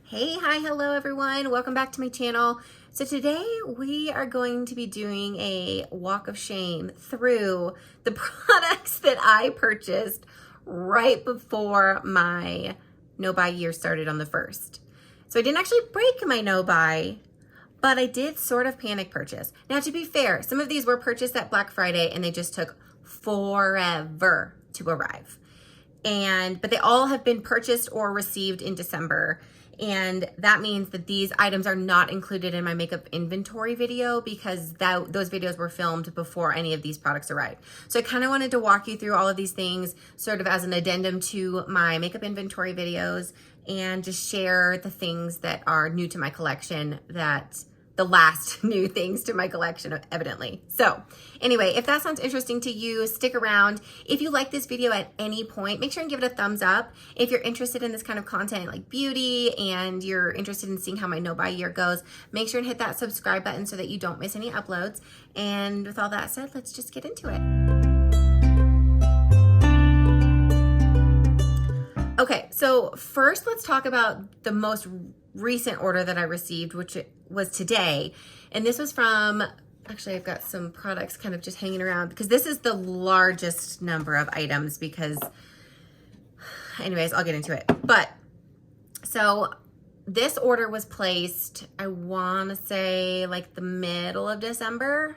Hey, hi, hello everyone. Welcome back to my channel. So today we are going to be doing a walk of shame through the products that I purchased right before my no-buy year started on the 1st. So I didn't actually break my no-buy, but I did sort of panic purchase. Now, to be fair, some of these were purchased at Black Friday and they just took forever to arrive. But they all have been purchased or received in December. And that means that these items are not included in my makeup inventory video because those videos were filmed before any of these products arrived. So I kind of wanted to walk you through all of these things sort of as an addendum to my makeup inventory videos and just share the things that are new to my collection, that the last new things to my collection, evidently. So anyway, if that sounds interesting to you, stick around. If you like this video at any point, make sure and give it a thumbs up. If you're interested in this kind of content like beauty and you're interested in seeing how my no-buy year goes, make sure and hit that subscribe button so that you don't miss any uploads. And with all that said, let's just get into it. Okay, so first let's talk about the most recent order that I received, which was today. And this was from, actually I've got some products kind of just hanging around because this is the largest number of items because, anyways, I'll get into it. But, so this order was placed, I want to say like the middle of December.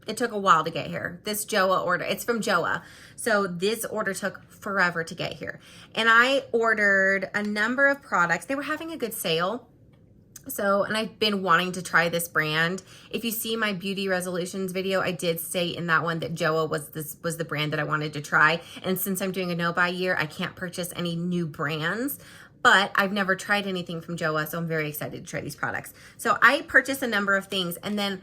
It took a while to get here. This Joa order, it's from Joa. So this order took forever to get here. And I ordered a number of products. They were having a good sale. So, and I've been wanting to try this brand. If you see my beauty resolutions video, I did say in that one that Joa was the brand that I wanted to try. And since I'm doing a no-buy year, I can't purchase any new brands. But I've never tried anything from Joa, so I'm very excited to try these products. So I purchased a number of things, and then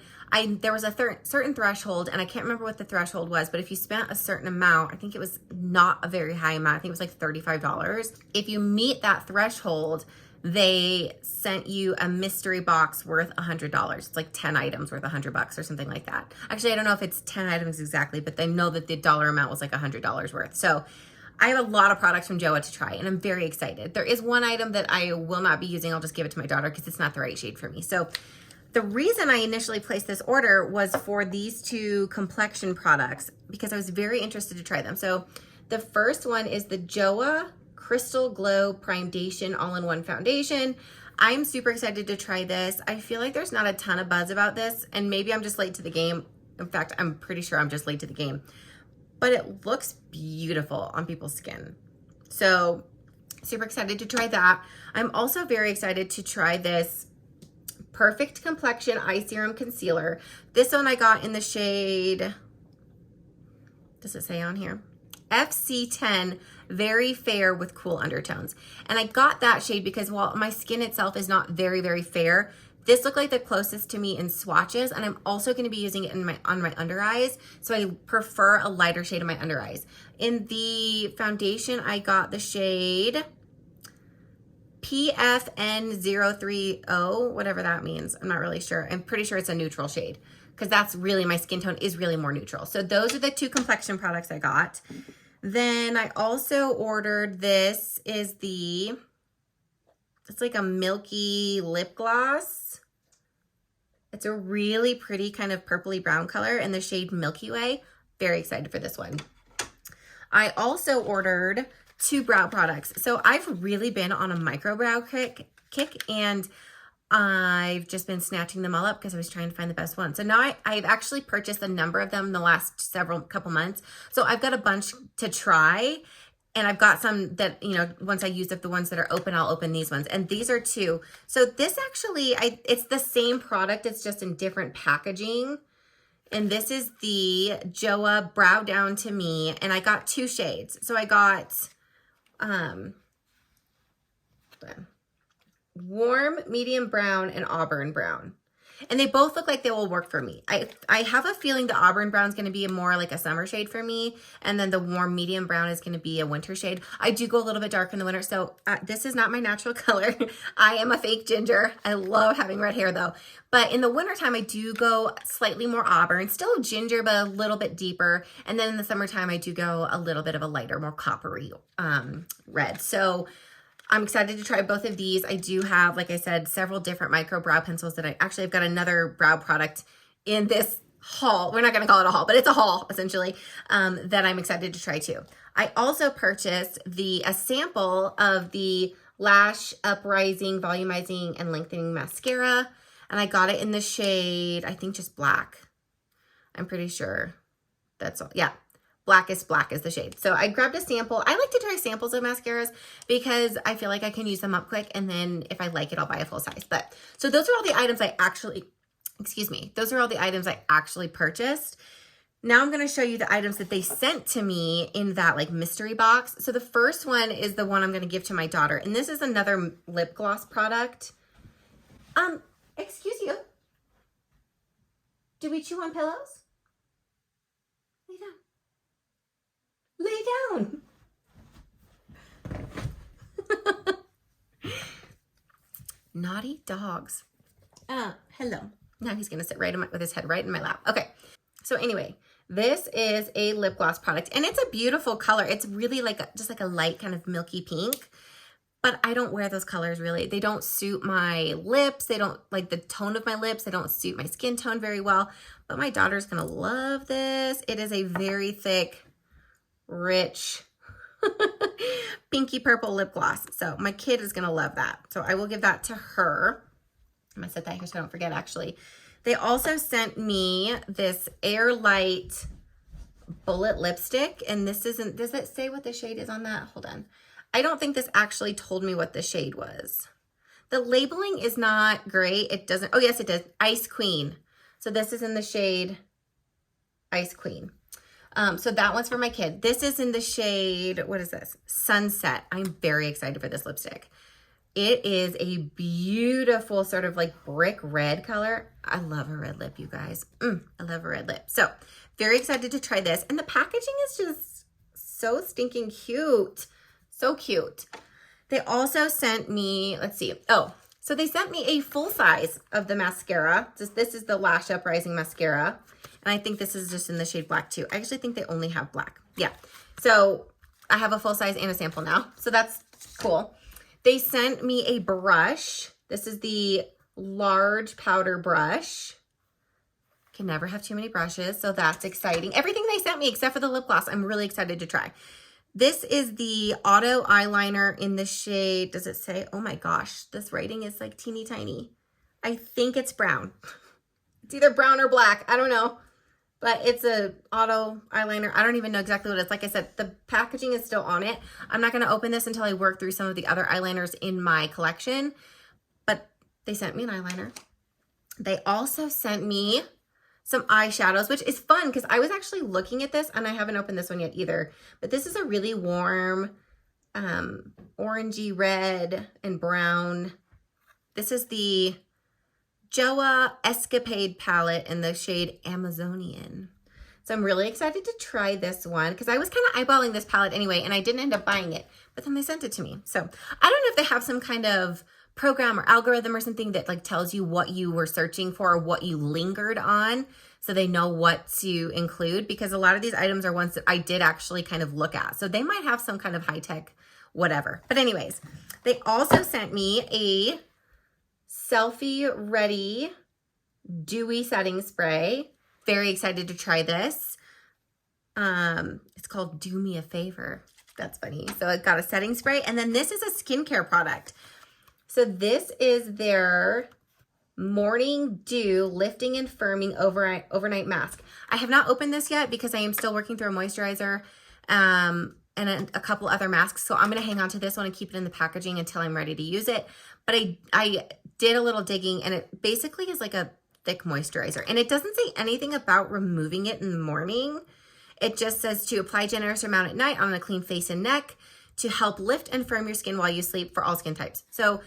there was a certain threshold, and I can't remember what the threshold was, but if you spent a certain amount, I think it was not a very high amount, I think it was like $35. If you meet that threshold, they sent you a mystery box worth $100. It's like 10 items worth $100 or something like that. Actually, I don't know if it's 10 items exactly, but they know that the dollar amount was like $100 worth. So I have a lot of products from Joa to try, and I'm very excited. There is one item that I will not be using. I'll just give it to my daughter because it's not the right shade for me. So the reason I initially placed this order was for these two complexion products because I was very interested to try them. So the first one is the Joa Crystal Glow Primedation All-in-One Foundation. I'm super excited to try this. I feel like there's not a ton of buzz about this, and maybe I'm just late to the game. In fact, I'm pretty sure I'm just late to the game. But it looks beautiful on people's skin. So super excited to try that. I'm also very excited to try this Perfect Complexion Eye Serum Concealer. This one I got in the shade, does it say on here? FC10 Very Fair with Cool Undertones. And I got that shade because while my skin itself is not very, very fair, this looked like the closest to me in swatches, and I'm also going to be using it on my under eyes, so I prefer a lighter shade in my under eyes. In the foundation, I got the shade PFN030, whatever that means. I'm not really sure. I'm pretty sure it's a neutral shade because that's really, my skin tone is really more neutral. So those are the two complexion products I got. Then I also ordered, this is it's like a milky lip gloss. It's a really pretty kind of purpley brown color in the shade Milky Way. Very excited for this one. I also ordered two brow products. So I've really been on a micro brow kick, and I've just been snatching them all up because I was trying to find the best one. So now I've actually purchased a number of them in the last couple months. So I've got a bunch to try. And I've got some that, you know, once I use up the ones that are open, I'll open these ones. And these are two. So this actually, it's the same product. It's just in different packaging. And this is the Joa Brow Down to Me. And I got two shades. So I got warm, medium brown, and auburn brown. And they both look like they will work for me. I have a feeling the auburn brown is going to be more like a summer shade for me. And then the warm medium brown is going to be a winter shade. I do go a little bit dark in the winter. So this is not my natural color. I am a fake ginger. I love having red hair though. But in the wintertime, I do go slightly more auburn. Still ginger, but a little bit deeper. And then in the summertime, I do go a little bit of a lighter, more coppery red. So I'm excited to try both of these. I do have, like I said, several different micro brow pencils that I've got another brow product in this haul. We're not going to call it a haul, but it's a haul essentially, that I'm excited to try too. I also purchased a sample of the Lash Uprising, Volumizing, and Lengthening Mascara. And I got it in the shade, I think just black. I'm pretty sure that's all. Yeah. Blackest black is the shade. So I grabbed a sample. I like to try samples of mascaras because I feel like I can use them up quick. And then if I like it, I'll buy a full size. But so those are all the items those are all the items I actually purchased. Now I'm going to show you the items that they sent to me in that like mystery box. So the first one is the one I'm going to give to my daughter. And this is another lip gloss product. Excuse you. Do we chew on pillows? Lay down. Lay down. Naughty dogs. Hello. Now he's going to sit with his head right in my lap. Okay. So anyway, this is a lip gloss product and it's a beautiful color. It's really just like a light kind of milky pink, but I don't wear those colors really. They don't suit my lips. They don't like the tone of my lips. They don't suit my skin tone very well, but my daughter's going to love this. It is a very thick, rich pinky purple lip gloss. So my kid is going to love that. So I will give that to her. I'm going to set that here so I don't forget actually. They also sent me this Airlight bullet lipstick. And this isn't, does it say what the shade is on that? Hold on. I don't think this actually told me what the shade was. The labeling is not great. It doesn't, oh yes, it does. Ice Queen. So this is in the shade Ice Queen. So that one's for my kid. This is in the shade, what is this? Sunset. I'm very excited for this lipstick. It is a beautiful sort of like brick red color. I love a red lip, you guys. I love a red lip. So very excited to try this. And the packaging is just so stinking cute. So cute. They also sent me, let's see. Oh, so they sent me a full size of the mascara. This is the Lash Uprising mascara. And I think this is just in the shade black too. I actually think they only have black. Yeah. So I have a full size and a sample now. So that's cool. They sent me a brush. This is the large powder brush. Can never have too many brushes, so that's exciting. Everything they sent me except for the lip gloss, I'm really excited to try. This is the Auto Eyeliner in the shade, does it say? Oh my gosh, this writing is like teeny tiny. I think it's brown. It's either brown or black, I don't know. But it's a auto eyeliner. I don't even know exactly what it is. Like I said, the packaging is still on it. I'm not going to open this until I work through some of the other eyeliners in my collection. But they sent me an eyeliner. They also sent me some eyeshadows, which is fun because I was actually looking at this and I haven't opened this one yet either. But this is a really warm orangey red and brown. This is the Joa Escapade palette in the shade Amazonian. So I'm really excited to try this one because I was kind of eyeballing this palette anyway and I didn't end up buying it, but then they sent it to me. So I don't know if they have some kind of program or algorithm or something that like tells you what you were searching for or what you lingered on so they know what to include, because a lot of these items are ones that I did actually kind of look at. So they might have some kind of high-tech whatever. But anyways, they also sent me a selfie ready dewy setting spray. Very excited to try this. It's called Do Me a Favor. That's funny. So I got a setting spray, and then this is a skincare product. So this is their Morning Dew Lifting and Firming Overnight Mask. I have not opened this yet because I am still working through a moisturizer and a couple other masks. So I'm going to hang on to this one and keep it in the packaging until I'm ready to use it. But I did a little digging, and it basically is like a thick moisturizer. And it doesn't say anything about removing it in the morning. It just says to apply generous amount at night on a clean face and neck to help lift and firm your skin while you sleep for all skin types. So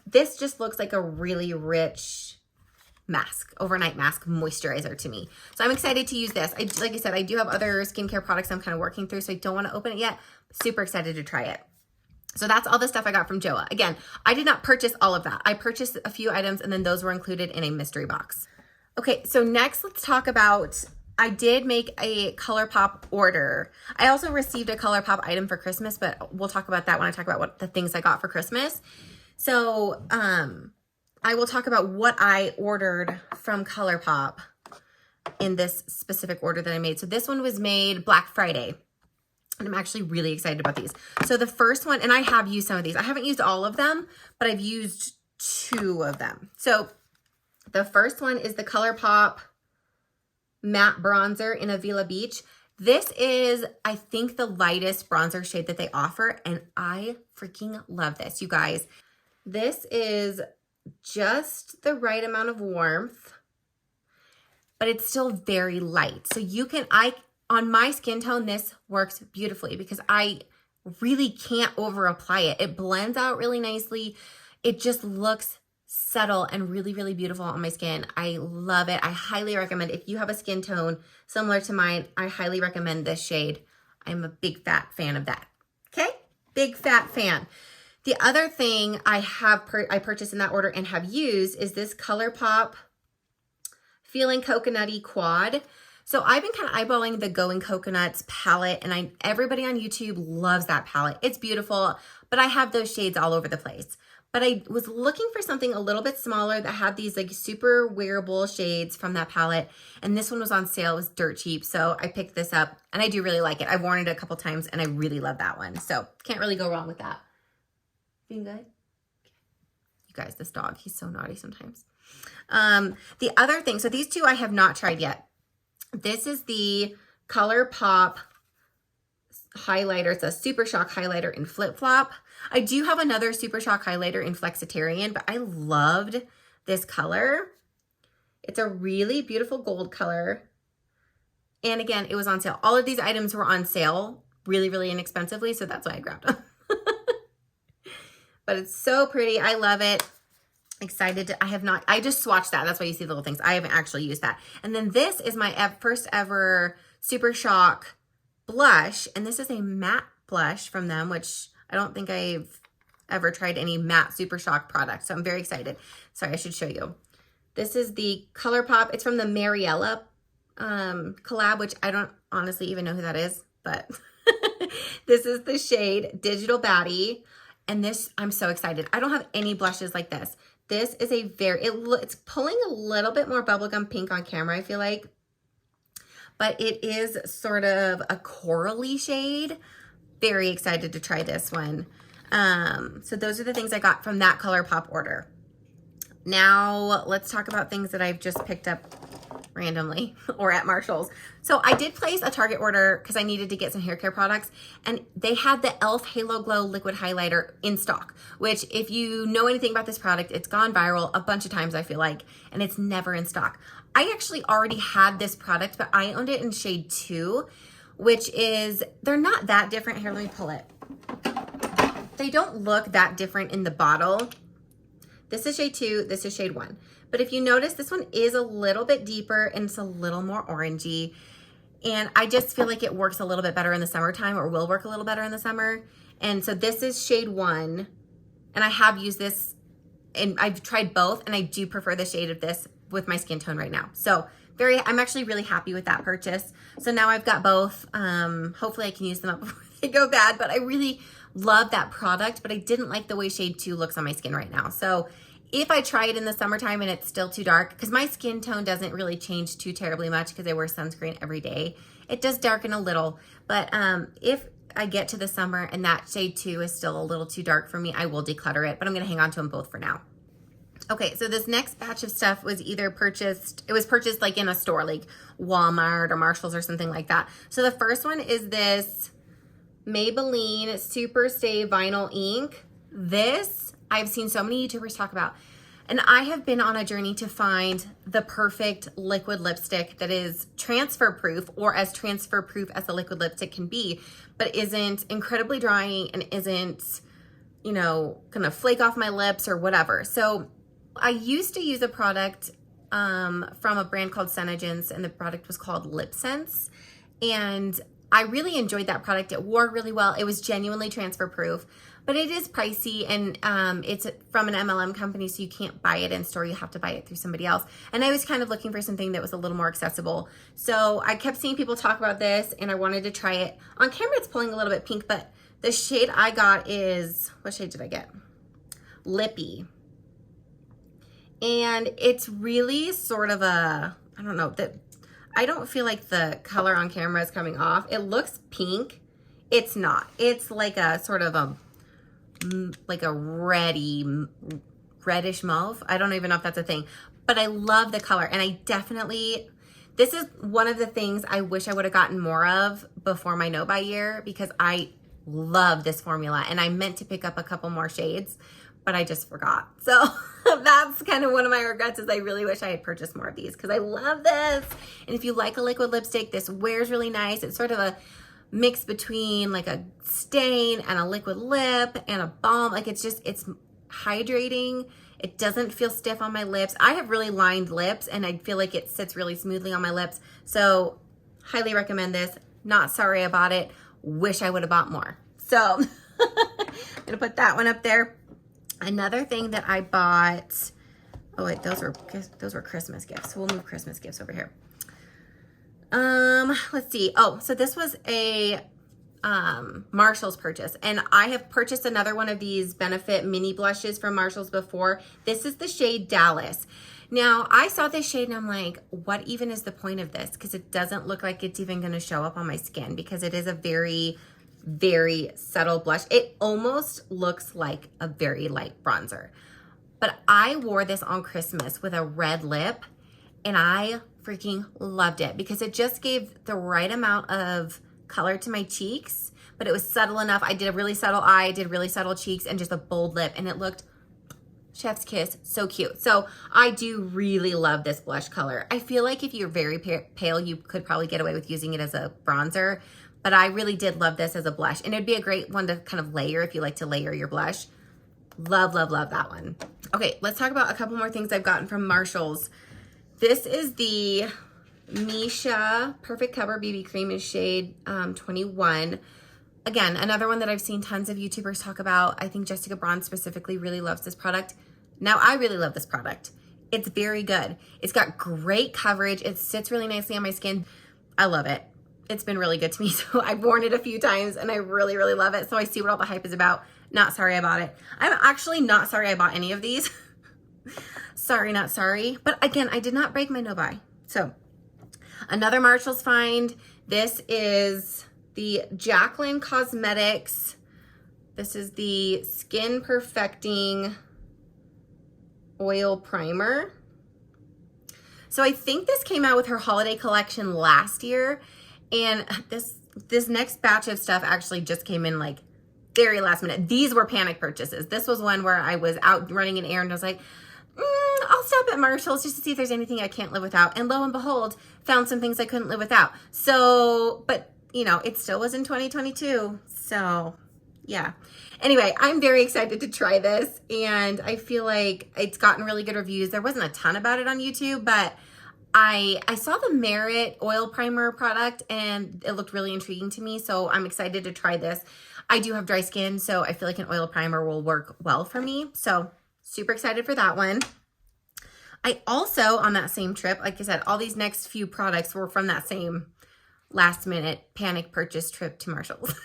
this just looks like a really rich mask, overnight mask moisturizer to me. So I'm excited to use this. Like I said, I do have other skincare products I'm kind of working through, so I don't want to open it yet. Super excited to try it. So that's all the stuff I got from Joa. Again, I did not purchase all of that. I purchased a few items and then those were included in a mystery box. Okay, so next let's talk about I did make a ColourPop order. I also received a ColourPop item for Christmas, but we'll talk about that when I talk about what the things I got for Christmas. So I will talk about what I ordered from ColourPop in this specific order that I made. So this one was made Black Friday. And I'm actually really excited about these. So the first one, and I have used some of these. I haven't used all of them, but I've used 2 of them. So the first one is the ColourPop Matte Bronzer in Avila Beach. This is, I think, the lightest bronzer shade that they offer, and I freaking love this, you guys. This is just the right amount of warmth, but it's still very light. So you can, on my skin tone, this works beautifully because I really can't over apply it. It blends out really nicely. It just looks subtle and really, really beautiful on my skin. I love it. I highly recommend, if you have a skin tone similar to mine, I highly recommend this shade. I'm a big fat fan of that. Okay? Big fat fan. The other thing I purchased in that order and have used is this ColourPop Feeling Coconutty Quad. So I've been kind of eyeballing the Going Coconuts palette, and everybody on YouTube loves that palette. It's beautiful, but I have those shades all over the place. But I was looking for something a little bit smaller that had these like super wearable shades from that palette. And this one was on sale. It was dirt cheap. So I picked this up and I do really like it. I've worn it a couple times and I really love that one. So can't really go wrong with that. Being good? You guys, this dog, he's so naughty sometimes. The other thing, so these 2 I have not tried yet. This is the ColourPop highlighter. It's a Super Shock highlighter in Flip Flop. I do have another Super Shock highlighter in Flexitarian, but I loved this color. It's a really beautiful gold color. And again, it was on sale. All of these items were on sale really, really inexpensively, so that's why I grabbed them. But it's so pretty. I love it. Excited to, I just swatched that. That's why you see the little things. I haven't actually used that. And then this is my first ever Super Shock blush. And this is a matte blush from them, which I don't think I've ever tried any matte Super Shock product. So I'm very excited. Sorry, I should show you. This is the ColourPop. It's from the Mariella collab, which I don't honestly even know who that is, but this is the shade Digital Baddie. And this, I'm so excited. I don't have any blushes like this. This is a it's pulling a little bit more bubblegum pink on camera, I feel like. But it is sort of a corally shade. Very excited to try this one. So those are the things I got from that ColourPop order. Now let's talk about things that I've just picked up randomly or at Marshall's. So I did place a Target order because I needed to get some hair care products, and they had the e.l.f. Halo Glow liquid highlighter in stock, which if you know anything about this product, it's gone viral a bunch of times, I feel like, and it's never in stock. I actually already had this product, but I owned it in shade 2, which is, they're not that different. Here, let me pull it. They don't look that different in the bottle. This is shade 2, this is shade 1. But if you notice, this one is a little bit deeper and it's a little more orangey. And I just feel like it works a little bit better in the summertime, or will work a little better in the summer. And so this is shade 1. And I have used this, and I've tried both, and I do prefer the shade of this with my skin tone right now. So I'm actually really happy with that purchase. So now I've got both. Hopefully I can use them up before they go bad, but I really love that product, but I didn't like the way shade 2 looks on my skin right now. So if I try it in the summertime and it's still too dark, because my skin tone doesn't really change too terribly much because I wear sunscreen every day, it does darken a little. But if I get to the summer and that shade 2 is still a little too dark for me, I will declutter it, but I'm gonna hang on to them both for now. Okay, so this next batch of stuff was purchased like in a store, like Walmart or Marshall's or something like that. So the first one is this Maybelline Super Stay Vinyl Ink. This I've seen so many YouTubers talk about, and I have been on a journey to find the perfect liquid lipstick that is transfer proof, or as transfer proof as a liquid lipstick can be, but isn't incredibly drying and isn't, you know, gonna flake off my lips or whatever. So I used to use a product from a brand called Senegens, and the product was called Lip Sense. And I really enjoyed that product. It wore really well. It was genuinely transfer proof. but it is pricey, and it's from an MLM company, so you can't buy it in store. You have to buy it through somebody else. And I was kind of looking for something that was a little more accessible. So I kept seeing people talk about this, and I wanted to try it. On camera, it's pulling a little bit pink, but the shade I got is, what shade did I get? Lippy. And it's really sort of a, I don't know, that I don't feel like the color on camera is coming off. It looks pink. It's not. It's like a sort of a, like a reddish mauve. I don't even know if that's a thing, but I love the color. And I definitely, this is one of the things I wish I would have gotten more of before my no-buy year, because I love this formula and I meant to pick up a couple more shades, but I just forgot. So that's kind of one of my regrets, is I really wish I had purchased more of these, because I love this. And if you like a liquid lipstick, this wears really nice. It's sort of a mix between like a stain and a liquid lip and a balm. Like it's hydrating. It doesn't feel stiff on my lips. I have really lined lips and I feel like it sits really smoothly on my lips. So highly recommend this. Not sorry I bought it. Wish I would have bought more. So I'm gonna put that one up there. Another thing that I bought, oh wait, those were Christmas gifts. So we'll move Christmas gifts over here. Let's see. Oh, so this was a Marshall's purchase, and I have purchased another one of these Benefit mini blushes from Marshall's before. This is the shade Dallas. Now, I saw this shade and I'm like, what even is the point of this? Because it doesn't look like it's even going to show up on my skin, because it is a very, very subtle blush. It almost looks like a very light bronzer. But I wore this on Christmas with a red lip, and I freaking loved it, because it just gave the right amount of color to my cheeks, but it was subtle enough. I did a really subtle eye, I did really subtle cheeks, and just a bold lip, and it looked chef's kiss, so cute. So I do really love this blush color. I feel like if you're very pale, you could probably get away with using it as a bronzer, but I really did love this as a blush, and it'd be a great one to kind of layer if you like to layer your blush. Love, love, love that one. Okay, let's talk about a couple more things I've gotten from Marshall's. This is the Misha Perfect Cover BB Cream in shade 21. Again, another one that I've seen tons of YouTubers talk about. I think Jessica Braun specifically really loves this product. Now, I really love this product. It's very good. It's got great coverage. It sits really nicely on my skin. I love it. It's been really good to me. So I've worn it a few times and I really, really love it. So I see what all the hype is about. Not sorry I bought it. I'm actually not sorry I bought any of these. Sorry, not sorry. But again, I did not break my no-buy. So another Marshall's find. This is the Jaclyn Cosmetics. This is the Skin Perfecting Oil Primer. So I think this came out with her holiday collection last year, and this next batch of stuff actually just came in like very last minute. These were panic purchases. This was one where I was out running an errand. I was like, I'll stop at Marshall's just to see if there's anything I can't live without. And lo and behold, found some things I couldn't live without. So, but you know, it still was in 2022. So yeah. Anyway, I'm very excited to try this, and I feel like it's gotten really good reviews. There wasn't a ton about it on YouTube, but I saw the Merit oil primer product and it looked really intriguing to me. So I'm excited to try this. I do have dry skin, so I feel like an oil primer will work well for me. So super excited for that one. I also, on that same trip, like I said, all these next few products were from that same last minute panic purchase trip to Marshall's.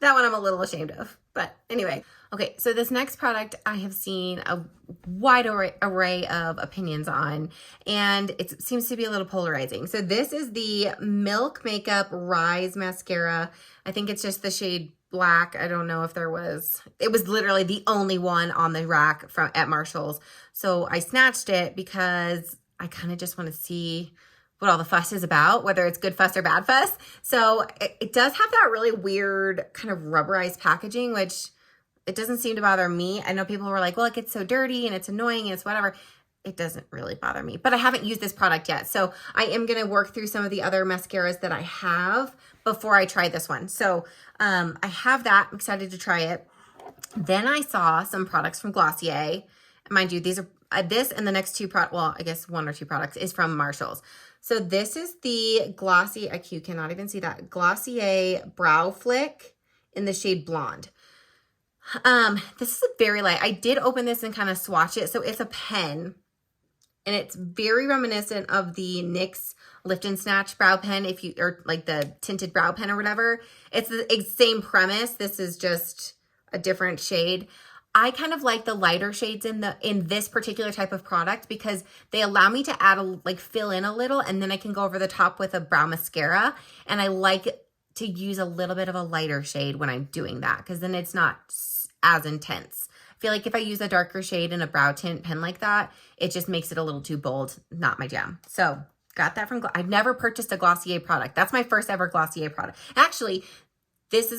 That one I'm a little ashamed of, but anyway. Okay, so this next product I have seen a wide array of opinions on, and it seems to be a little polarizing. So this is the Milk Makeup Rise Mascara. I think it's just the shade black. I don't know if it was literally the only one on the rack at Marshall's. So I snatched it because I kind of just want to see what all the fuss is about, whether it's good fuss or bad fuss. So it does have that really weird kind of rubberized packaging, which it doesn't seem to bother me. I know people were like, well, it gets so dirty and it's annoying and it's whatever. It doesn't really bother me, but I haven't used this product yet. So I am going to work through some of the other mascaras that I have before I try this one. So I have that. I'm excited to try it. Then I saw some products from Glossier. Mind you, these are this and the next two well, I guess one or two products is from Marshall's. So this is the Glossier, you cannot even see that, Glossier Brow Flick in the shade Blonde. This is a very light. I did open this and kind of swatch it. So it's a pen, and it's very reminiscent of the NYX Lift and Snatch brow pen, or like the tinted brow pen or whatever. It's the same premise. This is just a different shade. I kind of like the lighter shades in this particular type of product because they allow me to add fill in a little, and then I can go over the top with a brow mascara. And I like to use a little bit of a lighter shade when I'm doing that, because then it's not as intense. I feel like if I use a darker shade in a brow tint pen like that, it just makes it a little too bold. Not my jam. So got that from, I've never purchased a Glossier product. That's my first ever Glossier product. Actually, this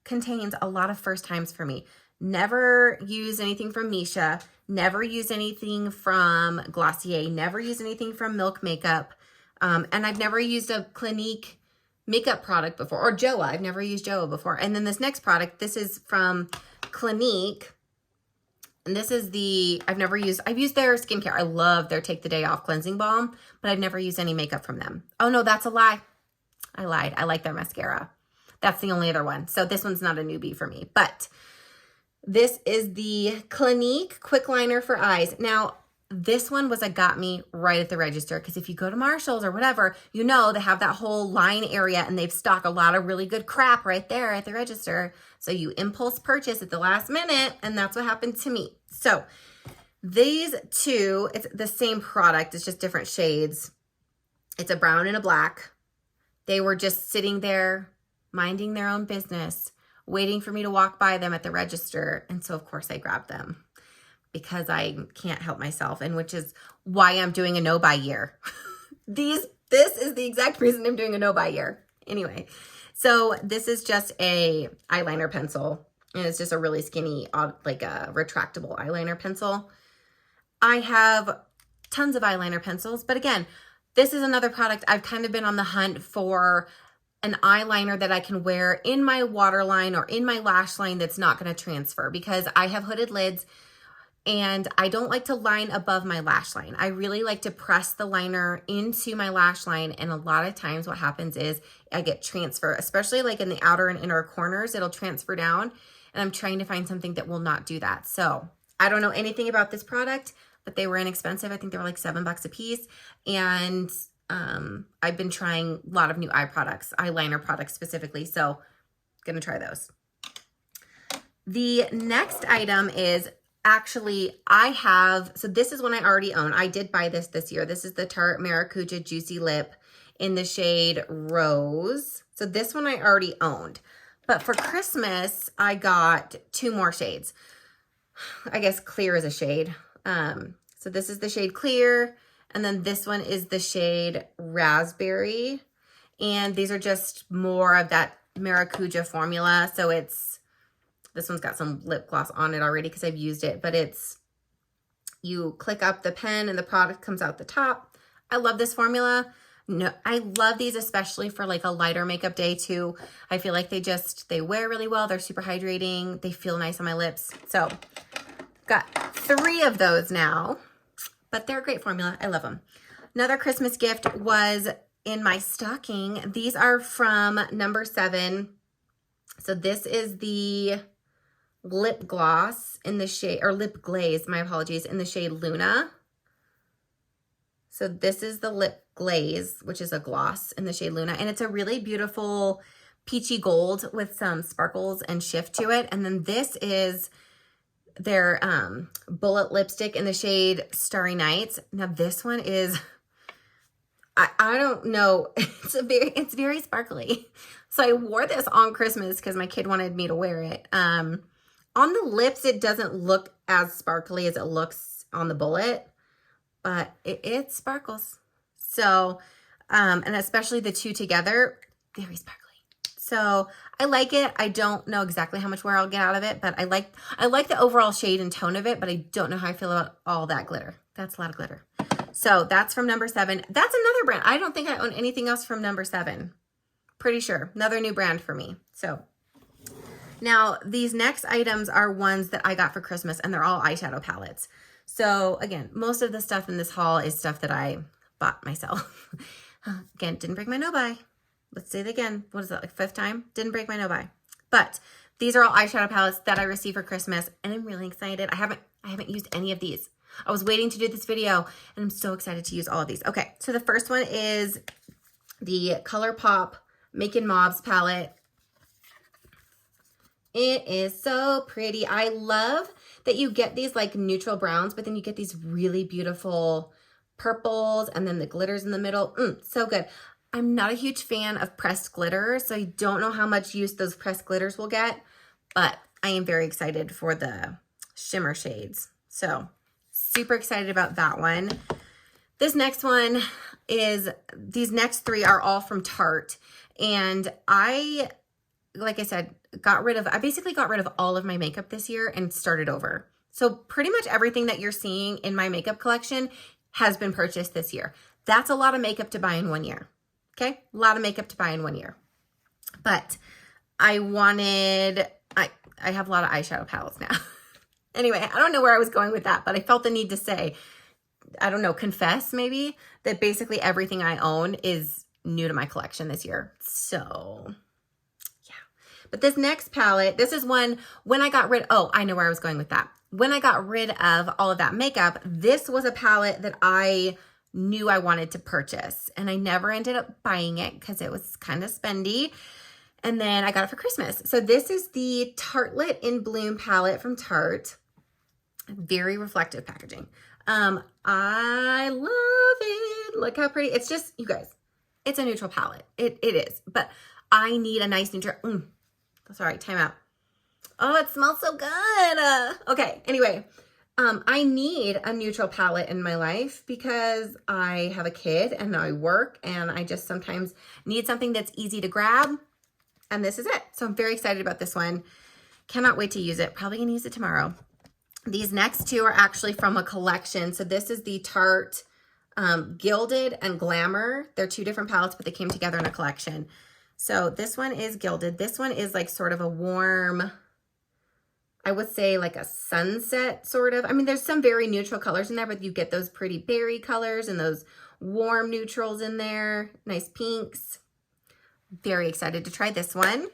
contains a lot of first times for me. Never used anything from Misha, never used anything from Glossier, never used anything from Milk Makeup, and I've never used a Clinique makeup product before, or Joa. I've never used Joa before. And then this next product, this is from Clinique, and this is I've used their skincare. I love their Take the Day Off cleansing balm, but I've never used any makeup from them. Oh no, that's a lie. I lied. I like their mascara. That's the only other one. So this one's not a newbie for me, but this is the Clinique Quick Liner for Eyes. Now, this one was a got me right at the register, because if you go to Marshall's or whatever, you know they have that whole line area and they've stocked a lot of really good crap right there at the register. So you impulse purchase at the last minute, and that's what happened to me. So these two, it's the same product, it's just different shades. It's a brown and a black. They were just sitting there minding their own business, waiting for me to walk by them at the register. And so of course I grabbed them because I can't help myself, and which is why I'm doing a no buy year. This is the exact reason I'm doing a no buy year. Anyway, so this is just a eyeliner pencil, and it's just a really skinny, like a retractable eyeliner pencil. I have tons of eyeliner pencils, but again, this is another product I've kind of been on the hunt for, an eyeliner that I can wear in my waterline or in my lash line that's not going to transfer, because I have hooded lids and I don't like to line above my lash line. I really like to press the liner into my lash line, and a lot of times what happens is I get transfer, especially like in the outer and inner corners, it'll transfer down, and I'm trying to find something that will not do that. So I don't know anything about this product, but they were inexpensive. I think they were like $7 a piece, and I've been trying a lot of new eyeliner products specifically, so gonna try those. The next item is actually, so this is one I already own. I did buy this year. This is the Tarte Maracuja Juicy Lip in the shade Rose. So this one I already owned. But for Christmas, I got two more shades. I guess clear is a shade. So this is the shade Clear, and then this one is the shade Raspberry. And these are just more of that Maracuja formula. So this one's got some lip gloss on it already because I've used it, but you click up the pen and the product comes out the top. I love this formula. No, I love these especially for like a lighter makeup day too. I feel like they wear really well. They're super hydrating. They feel nice on my lips. So got 3 of those now, but they're a great formula. I love them. Another Christmas gift was in my stocking. These are from No. 7. So this is the lip gloss in the shade, or lip glaze, my apologies, in the shade Luna. So this is the lip glaze, which is a gloss in the shade Luna. And it's a really beautiful peachy gold with some sparkles and shift to it. And then this is their bullet lipstick in the shade Starry Nights. Now this one is, I don't know, it's very sparkly. So I wore this on Christmas because my kid wanted me to wear it. On the lips, it doesn't look as sparkly as it looks on the bullet, but it sparkles. So, and especially the two together, very sparkly. So I like it. I don't know exactly how much wear I'll get out of it, but I like the overall shade and tone of it, but I don't know how I feel about all that glitter. That's a lot of glitter. So that's from No. 7. That's another brand. I don't think I own anything else from No. 7. Pretty sure. Another new brand for me. So now these next items are ones that I got for Christmas, and they're all eyeshadow palettes. So again, most of the stuff in this haul is stuff that I bought myself. Again, didn't bring my no buy. Let's say it again. What is that, like 5th time? Didn't break my no buy. But these are all eyeshadow palettes that I received for Christmas, and I'm really excited. I haven't used any of these. I was waiting to do this video, and I'm so excited to use all of these. Okay, so the first one is the ColourPop Making Mobs palette. It is so pretty. I love that you get these like neutral browns, but then you get these really beautiful purples and then the glitters in the middle. So good. I'm not a huge fan of pressed glitter, so I don't know how much use those pressed glitters will get, but I am very excited for the shimmer shades. So super excited about that one. This next one is, these next 3 are all from Tarte. And like I said, I basically got rid of all of my makeup this year and started over. So pretty much everything that you're seeing in my makeup collection has been purchased this year. That's a lot of makeup to buy in 1 year. Okay, a lot of makeup to buy in 1 year. But I have a lot of eyeshadow palettes now. Anyway, I don't know where I was going with that, but I felt the need to say, I don't know, confess maybe, that basically everything I own is new to my collection this year. So yeah. But this next palette, this is one, when I got rid, I know where I was going with that. When I got rid of all of that makeup, this was a palette that I knew I wanted to purchase, and I never ended up buying it because it was kind of spendy. And then I got it for Christmas. So this is the Tartelette in Bloom palette from Tarte. Very reflective packaging. I love it. Look how pretty. It's just, you guys, it's a neutral palette. It is, but I need a nice neutral. Sorry, time out. Oh, it smells so good. Okay, anyway, I need a neutral palette in my life because I have a kid and I work, and I just sometimes need something that's easy to grab. And this is it. So I'm very excited about this one. Cannot wait to use it. Probably gonna use it tomorrow. These next 2 are actually from a collection. So this is the Tarte Gilded and Glamour. They're 2 different palettes, but they came together in a collection. So this one is Gilded. This one is like sort of a warm, I would say like a sunset sort of. I mean, there's some very neutral colors in there, but you get those pretty berry colors and those warm neutrals in there. Nice pinks. Very excited to try this one.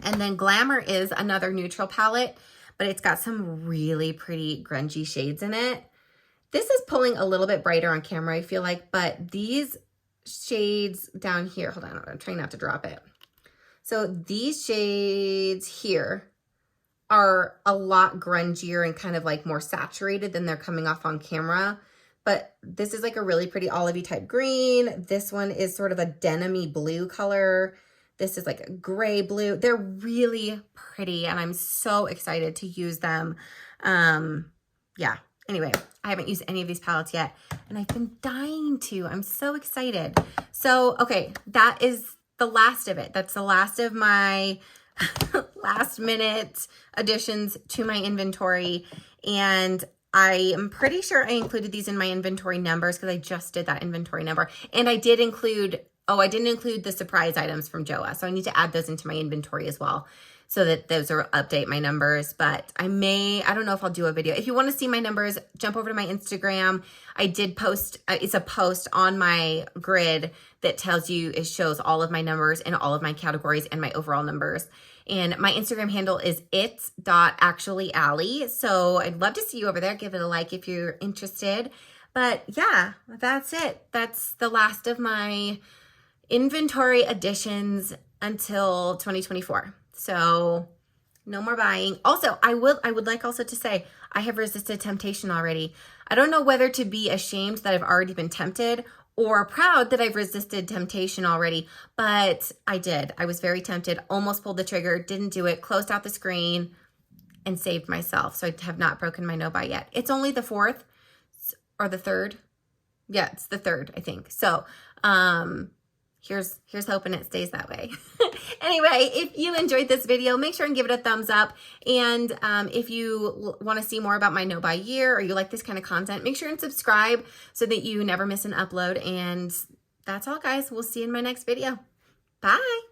And then Glamour is another neutral palette, but it's got some really pretty grungy shades in it. This is pulling a little bit brighter on camera, I feel like, but these shades down here, hold on, I'm trying not to drop it. So these shades here are a lot grungier and kind of like more saturated than they're coming off on camera. But this is like a really pretty olivey type green. This one is sort of a denim-y blue color. This is like a gray blue. They're really pretty, and I'm so excited to use them. Yeah, anyway, I haven't used any of these palettes yet, and I've been dying to. I'm so excited. So, okay, that is the last of it. That's the last of my last minute additions to my inventory. And I am pretty sure I included these in my inventory numbers because I just did that inventory number. And I did include, I didn't include the surprise items from Joa. So I need to add those into my inventory as well, so that those will update my numbers. But I don't know if I'll do a video. If you want to see my numbers, jump over to my Instagram. I did post, it's a post on my grid that tells you, it shows all of my numbers and all of my categories and my overall numbers. And my Instagram handle is its.actuallyally. So I'd love to see you over there. Give it a like if you're interested. But yeah, that's it. That's the last of my inventory additions until 2024. So no more buying. Also, I would like also to say, I have resisted temptation already. I don't know whether to be ashamed that I've already been tempted or proud that I've resisted temptation already, but I did. I was very tempted, almost pulled the trigger, didn't do it, closed out the screen, and saved myself. So I have not broken my no buy yet. It's only the 4th or the 3rd. Yeah, it's the 3rd, I think. So here's hoping it stays that way. Anyway, if you enjoyed this video, make sure and give it a thumbs up. And if you want to see more about my no buy year, or you like this kind of content, make sure and subscribe so that you never miss an upload. And that's all, guys. We'll see you in my next video. Bye.